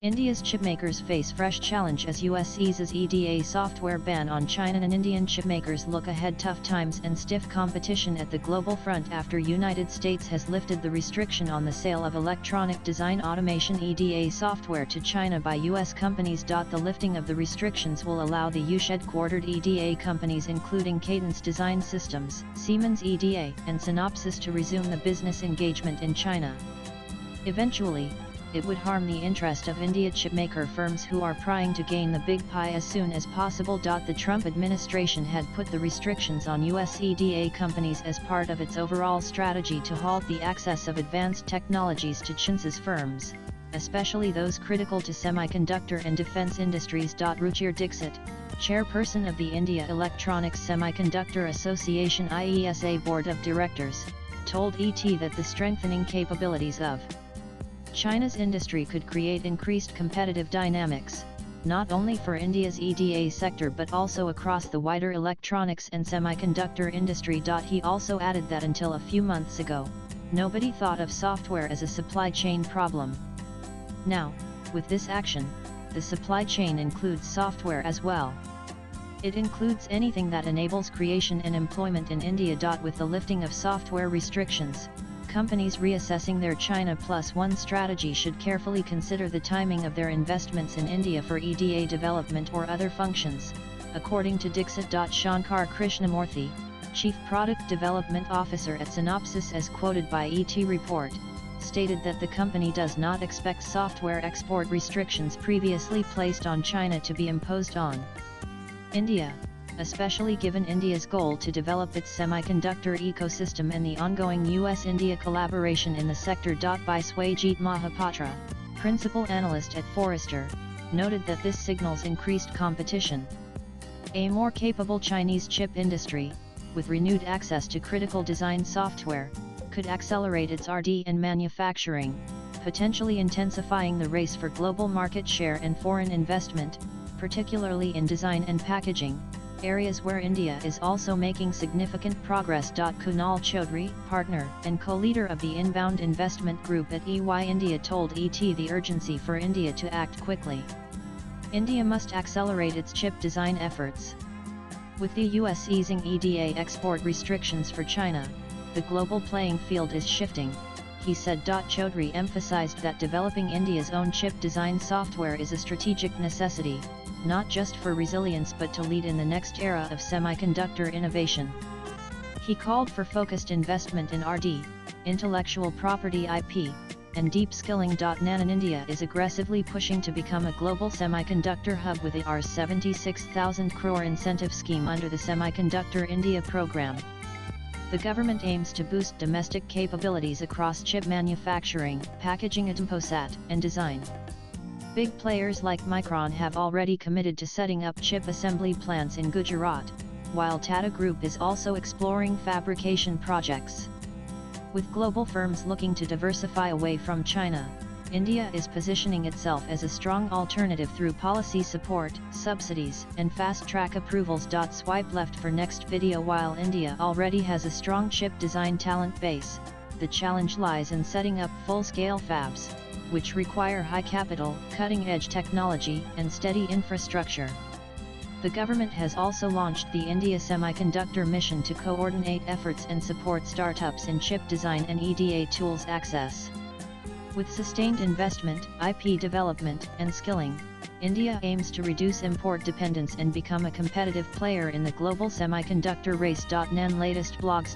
India's chipmakers face fresh challenge as US eases EDA software ban on China, and Indian chipmakers look ahead tough times and stiff competition at the global front after United States has lifted the restriction on the sale of electronic design automation EDA software to China by US companies. The lifting of the restrictions will allow the US-headquartered EDA companies including Cadence Design Systems, Siemens EDA, and Synopsys to resume the business engagement in China. Eventually, it would harm the interest of India chipmaker firms who are trying to gain the big pie as soon as possible. The Trump administration had put the restrictions on US EDA companies as part of its overall strategy to halt the access of advanced technologies to China's firms, especially those critical to semiconductor and defense industries. Ruchir Dixit, chairperson of the India Electronics Semiconductor Association IESA Board of Directors, told ET that the strengthening capabilities of China's industry could create increased competitive dynamics, not only for India's EDA sector but also across the wider electronics and semiconductor industry. He also added that until a few months ago, nobody thought of software as a supply chain problem. Now, with this action, the supply chain includes software as well. It includes anything that enables creation and employment in India. With the lifting of software restrictions, companies reassessing their China Plus One strategy should carefully consider the timing of their investments in India for EDA development or other functions, according to Dixit. Shankar Krishnamurthy, Chief Product Development Officer at Synopsys, as quoted by ET Report, stated that the company does not expect software export restrictions previously placed on China to be imposed on India, especially given India's goal to develop its semiconductor ecosystem and the ongoing US-India collaboration in the sector. By Swajit Mahapatra, principal analyst at Forrester, noted that this signals increased competition. A more capable Chinese chip industry, with renewed access to critical design software, could accelerate its R&D and manufacturing, potentially intensifying the race for global market share and foreign investment, particularly in design and packaging, areas where India is also making significant progress. Kunal Chaudhary, partner and co-leader of the Inbound Investment Group at EY India, told ET the urgency for India to act quickly. India must accelerate its chip design efforts. With the US easing EDA export restrictions for China, the global playing field is shifting, he said. Chaudhary emphasized that developing India's own chip design software is a strategic necessity, not just for resilience but to lead in the next era of semiconductor innovation. He called for focused investment in R&D, intellectual property IP, and deep skilling. NAN India is aggressively pushing to become a global semiconductor hub with a Rs 76,000 crore incentive scheme under the Semiconductor India program. The government aims to boost domestic capabilities across chip manufacturing, packaging, and design. Big players like Micron have already committed to setting up chip assembly plants in Gujarat, while Tata Group is also exploring fabrication projects. With global firms looking to diversify away from China, India is positioning itself as a strong alternative through policy support, subsidies, and fast-track approvals. Swipe left for next video. While India already has a strong chip design talent base, the challenge lies in setting up full-scale fabs, which require high capital, cutting-edge technology, and steady infrastructure. The government has also launched the India Semiconductor Mission to coordinate efforts and support startups in chip design and EDA tools access. With sustained investment, IP development, and skilling, India aims to reduce import dependence and become a competitive player in the global semiconductor race. NAN latest blogs.